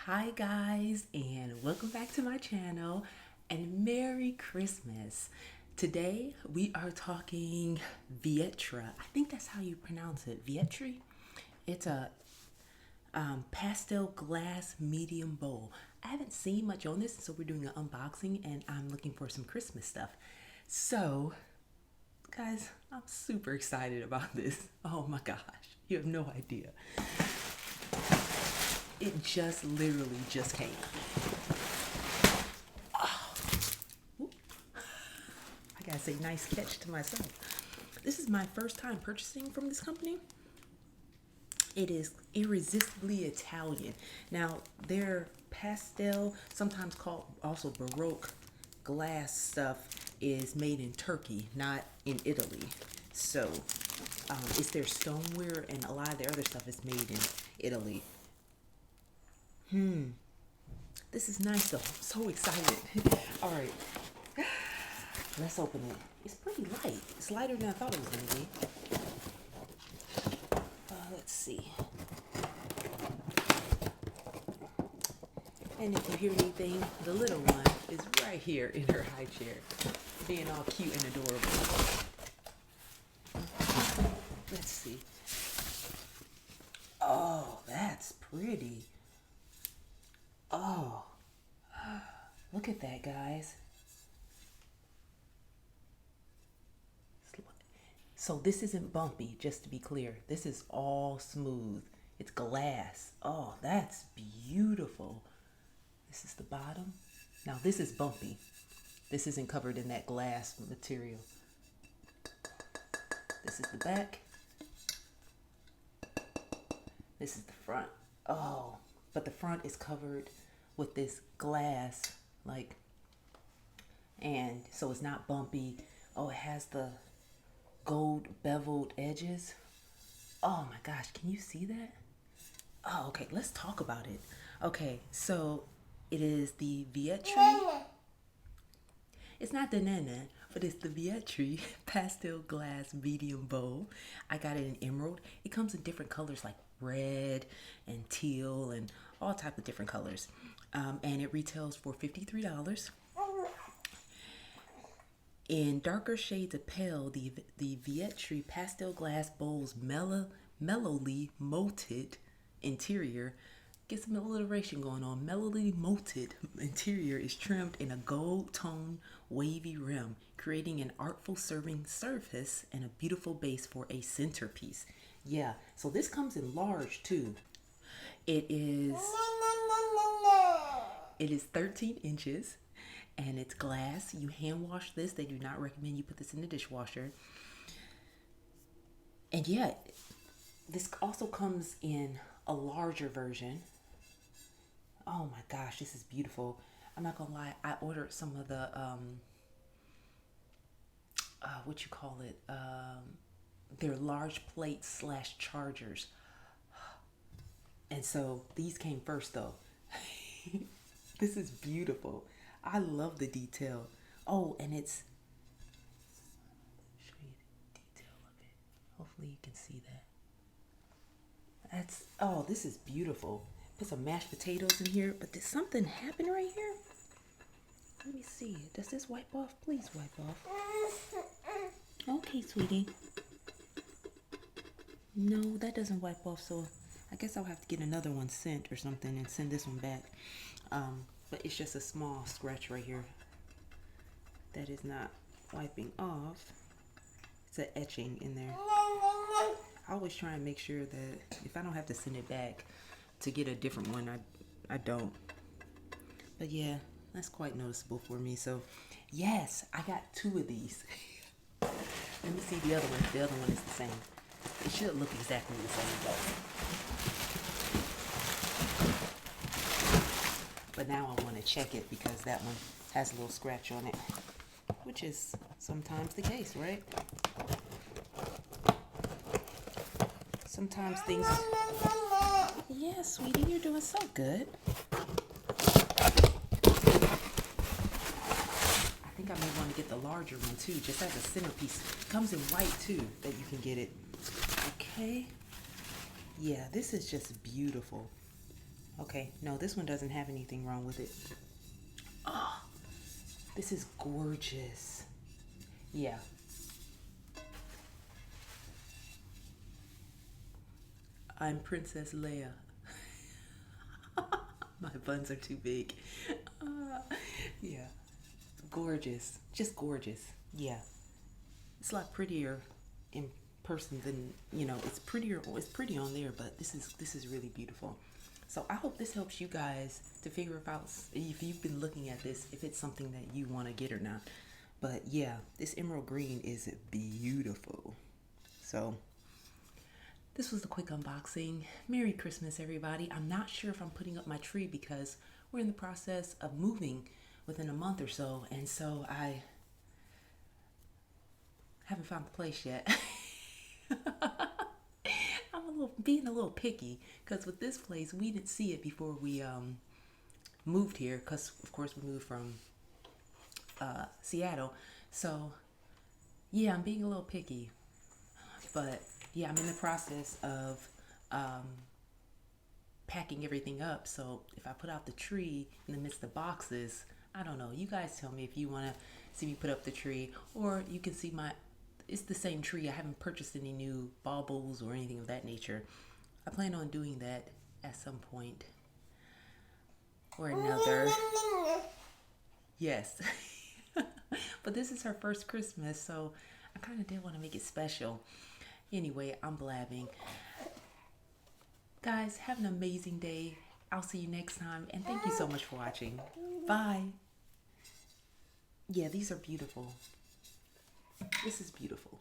Hi guys, and welcome back to my channel, and Merry Christmas. Today we are talking VIETRI. I think that's how you pronounce it, VIETRI. It's a pastel glass medium bowl. I haven't seen much on this, so we're doing an unboxing and I'm looking for some Christmas stuff. So guys, I'm super excited about this. Oh my gosh, you have no idea. It just literally just came. Oh. I gotta say nice catch to myself. This is my first time purchasing from this company. It is irresistibly Italian. Now, their pastel, sometimes called also Baroque glass stuff, is made in Turkey, not in Italy. So, it's their stoneware, and a lot of their other stuff is made in Italy. This is nice though. I'm so excited. All right, let's open it. It's pretty light. It's lighter than I thought it was gonna be. Let's see. And if you hear anything, the little one is right here in her high chair, being all cute and adorable. Let's see. Oh, that's pretty. Oh, look at that, guys. So this isn't bumpy, just to be clear. This is all smooth. It's glass. Oh, that's beautiful. This is the bottom. Now this is bumpy. This isn't covered in that glass material. This is the back. This is the front. Oh, but the front is covered with this glass, like, and so it's not bumpy. Oh, it has the gold beveled edges. Oh my gosh, can you see that? Oh, okay, let's talk about it. Okay, so it is the VIETRI. It's not the Nana, but it's the VIETRI pastel glass medium bowl. I got it in emerald. It comes in different colors like red and teal and all type of different colors. And it retails for $53. In darker shades of pale, the VIETRI pastel glass bowl's mellowly molded interior. Get some alliteration going on. Mellowly molded interior is trimmed in a gold tone wavy rim, creating an artful serving surface and a beautiful base for a centerpiece. Yeah, so this comes in large too. It is 13 inches and it's glass. You hand wash this. They do not recommend you put this in the dishwasher. And yeah, this also comes in a larger version. Oh my gosh, this is beautiful. I'm not gonna lie, I ordered some of the what you call it, they're large plates / chargers, and so these came first though. This is beautiful. I love the detail. Oh, and it's, show you the detail of it. Hopefully you can see that. That's, oh, this is beautiful. Put some mashed potatoes in here, but did something happen right here? Let me see. Does this wipe off? Please wipe off. Okay, sweetie. No, that doesn't wipe off, so I guess I'll have to get another one sent or something and send this one back. But it's just a small scratch right here that is not wiping off. It's an etching in there. I always try and make sure that if I don't have to send it back to get a different one, I don't. But yeah, that's quite noticeable for me. So yes, I got 2 of these. Let me see the other one. The other one is the same. It should look exactly the same though. But now I want to check it because that one has a little scratch on it, which is sometimes the case, right? Sometimes things... Yeah, sweetie, you're doing so good. I think I may want to get the larger one too, just as a centerpiece. It comes in white too, that you can get it. Okay. Yeah, this is just beautiful. Okay, no, this one doesn't have anything wrong with it. Oh, this is gorgeous. Yeah. I'm Princess Leia. My buns are too big. Uh, yeah. Gorgeous. Just gorgeous. Yeah. It's a lot prettier in person than, it's prettier, it's pretty on there, but this is really beautiful. So I hope this helps you guys to figure out if you've been looking at this, if it's something that you want to get or not. But yeah, this emerald green is beautiful. So this was the quick unboxing. Merry Christmas, everybody. I'm not sure if I'm putting up my tree because we're in the process of moving within a month or so, and so I haven't found the place yet. I'm being a little picky because with this place, we didn't see it before we moved here because, of course, we moved from Seattle. So, yeah, I'm being a little picky. But, yeah, I'm in the process of packing everything up. So, if I put out the tree in the midst of boxes, I don't know. You guys tell me if you want to see me put up the tree, or you can see it's the same tree. I haven't purchased any new baubles or anything of that nature. I plan on doing that at some point or another. Yes. But this is her first Christmas, so I kind of did want to make it special. Anyway, I'm blabbing. Guys, have an amazing day. I'll see you next time, and thank you so much for watching. Bye. Yeah, these are beautiful. This is beautiful.